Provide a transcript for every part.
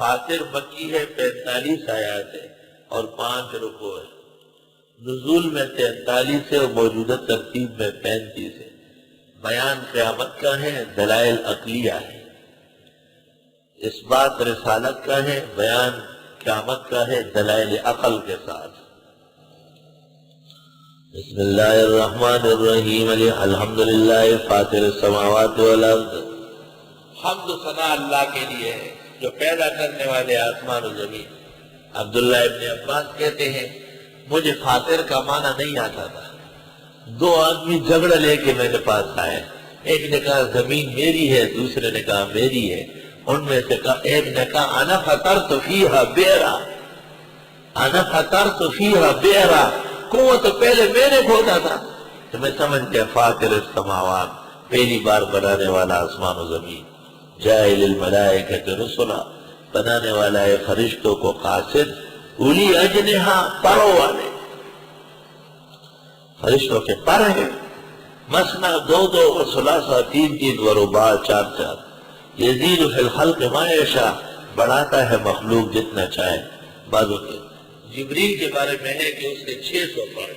فاطر مکی ہے، 45 آیات ہے اور 5 رکوع ہے۔ نزول میں 43 ہے اور موجودہ ترتیب میں 35 ہے۔ بیان قیامت کا ہے، دلائل عقلیہ ہے۔ اس بات رسالت کا ہے، بیان قیامت کا ہے، دلائل عقل کے ساتھ۔ بسم اللہ الرحمن الرحیم، الحمدللہ فاطر السماوات والارض۔ حمد و ثنا اللہ کے لیے ہے جو پیدا کرنے والے آسمان و زمین۔ عبداللہ ابن عباس کہتے ہیں مجھے فاطر کا معنی نہیں آتا تھا۔ 2 آدمی جھگڑا لے کے میرے پاس آئے، ایک نے کہا زمین میری ہے، دوسرے نے کہا میری ہے۔ ان میں سے ایک نے کہا انا فطرت فیہا بیرا، انا فطرت فیہا بیرا، کنواں تو پہلے میں نے کھودا تھا۔ تو میں سمجھ گیا فاطر السماوات، پہلی بار بنانے والا آسمان و زمین۔ جاعل الملائکۃ رسلا، بنانے والا ہے فرشتوں کو قاصد، اولی اجنحہ، پروں والے۔ فرشتوں کے پر ہیں، مثنیٰ 2 و ثلاثہ، 3 و رباع، 4 یزید فی الخلق ما یشاء، بڑھاتا ہے مخلوق جتنا چاہے۔ بعضوں کے جبریل کے بارے میں ہے کہ اس کے 600 پر۔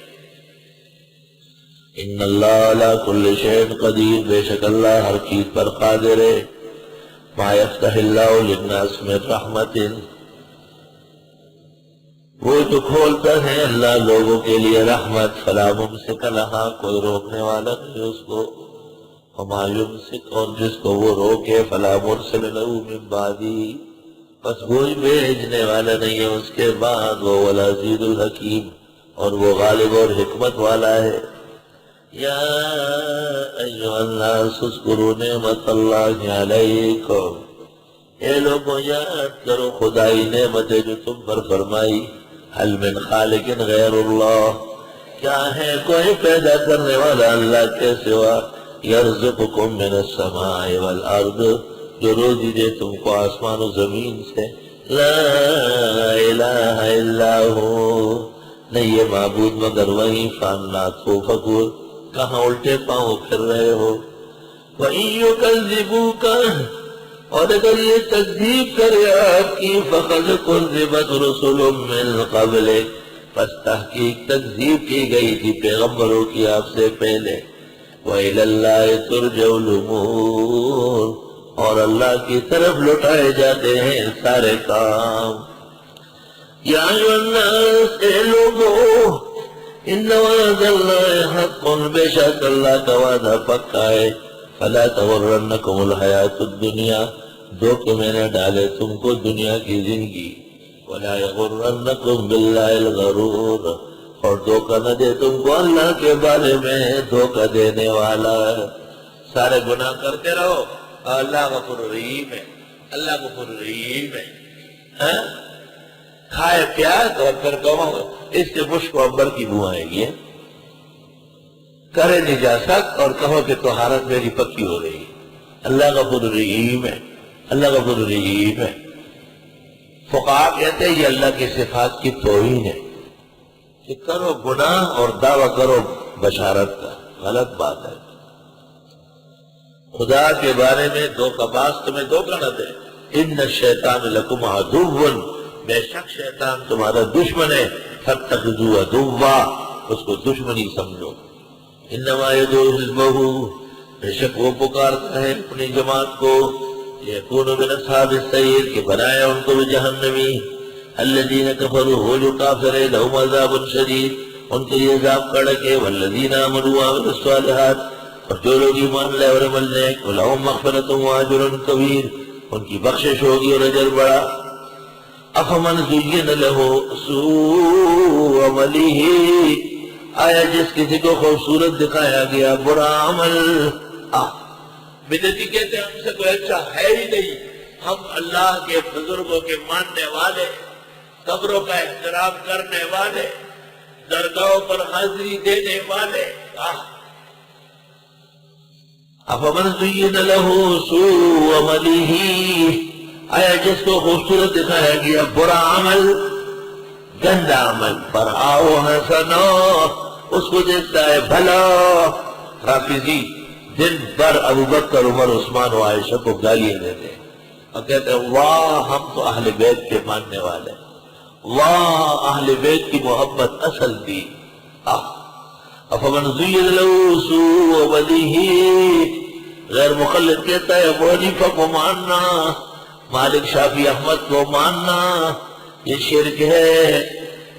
ان اللہ علی کل شیء قدیر، بے شک اللہ ہر چیز پر قادر ہے۔ ما یفتح اللہ للناس من رحمت، وہ جو کھولتا ہے اللہ لوگوں کے لیے رحمت، فلا ممسک لہا، کوئی روکنے والا نہیں اس کو، وما یمسک، اور جس کو وہ روکے، فلا مرسل لہ من بعدہ، بس کوئی بھیجنے والا نہیں ہے اس کے بعد۔ وہ العزیز الحکیم، اور وہ غالب اور حکمت والا ہے۔ یا ایھا الناس اذکروا نعمت اللہ علیکم، اے لوگوں یاد کرو خدائی نعمتیں جو تم پر فرمائی۔ هل من خالق غیر اللہ، کیا ہے کوئی پیدا کرنے والا اللہ کے سوا؟ یرزقکم من السماء والارض، جو روزی دے تم کو آسمان و زمین سے۔ لا الہ الا ہو، نہیں یہ معبود مگر وہی، فانا توفکون، کہاں الٹے پاؤں پھر رہے ہو۔ وَإِن يُكَذِّبُوكَ، اور اگر یہ تکذیب کرے آپ کی، فَقَدْ كُذِّبَتْ رُسُلٌ مِّن قَبْلِكَ، پس تحقیق تکذیب کی گئی تھی پیغمبروں کی آپ سے پہلے۔ وَإِلَى اللَّهِ تُرْجَعُ الْأُمُورُ، اور اللہ کی طرف لوٹائے جاتے ہیں سارے کام۔ یا ایھا الناس، اے لوگوں، ان وعد اللہ حق، بے شک اللہ کا وعدہ پکا ہے۔ فلا تغرنکم الحیات الدنیا، دھوکے میں نہ ڈالے تم کو دنیا کی زندگی۔ ولا یغرنکم باللہ الغرور، اور دھوکہ نہ دے تم کو اللہ کے بارے میں دھوکہ دینے والا۔ سارے گناہ کرتے رہو، اللہ غفور رحیم ہے، اللہ غفور رحیم ہے۔ کھائے پیاس اور پھر کہو اس سے مشک و عنبر کی بو آئے گی، کرے نجاست اور کہو کہ طہارت میری پکی ہو رہی ہے۔ اللہ غفور رحیم ہے، اللہ غفور رحیم ہے۔ فقہاء کہتے ہیں یہ اللہ کی صفات کی توہین ہے کہ کرو گناہ اور دعویٰ کرو بشارت کا، غلط بات ہے۔ خدا کے بارے میں دھوکہ باز تمہیں دھوکہ نہ دے۔ ان الشیطان لکم عدو، بے شک شیطان تمہارا دشمن ہے۔ فاتخذوہ عدوا، اس کو دشمنی سمجھو۔ انما یدعو حزبہ، بے شک وہ پکارتا ہے اپنی جماعت کو، یکون من اصحاب السعیر، کہ بنایا ان کو جہنمی۔ الذین کفروا، وہ جو کافر ہے، لہم عذاب شدید، ان کے لیے عذاب کڑک ہے۔ والذین آمنوا وعملوا الصالحات، اور جو لوگ ایمان لائے اور عمل نیک، لہم مغفرۃ واجر کبیر، ان کی بخشش ہوگی اور اجر بڑا۔ افمن زین لہ سوء عملہ، آیا جس کسی کو خوبصورت دکھایا گیا برا عمل۔ بدعتی کہتے ہیں ہم سے کوئی اچھا ہے ہی نہیں، ہم اللہ کے بزرگوں کے ماننے والے، قبروں کا احترام کرنے والے، درگاہوں پر حاضری دینے والے۔ افمن زین لہ سوء عملہ، آیا جس کو خوبصورت دکھایا گیا برا عمل، گندا عمل، فرآہ حسنا، اس کو دیکھتا ہے بھلا۔ رافضی دن بھر ابو بکر، عمر، عثمان و عائشہ کو گالیاں دیتے ہیں، اور کہتے ہیں واہ ہم تو اہل بیت کے ماننے والے، واہ اہل بیت کی محبت اصل دی۔ افمن زین له سوء عمله، غیر مخلد کہتا ہے ابو حنیفہ کو ماننا، مالک شافعی احمد کو ماننا یہ شرک ہے،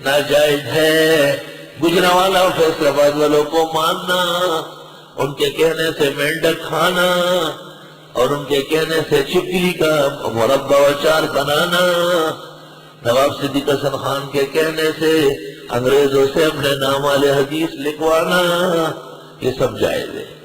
ناجائز ہے۔ گجرانوالہ فیصل آباد والوں کو ماننا، ان کے کہنے سے مینڈک کھانا اور ان کے کہنے سے چپلی کا مربع و اچار بنانا، نواب صدیق حسن خان کے کہنے سے انگریزوں سے اپنے نام والے حدیث لکھوانا، یہ سب جائز ہے۔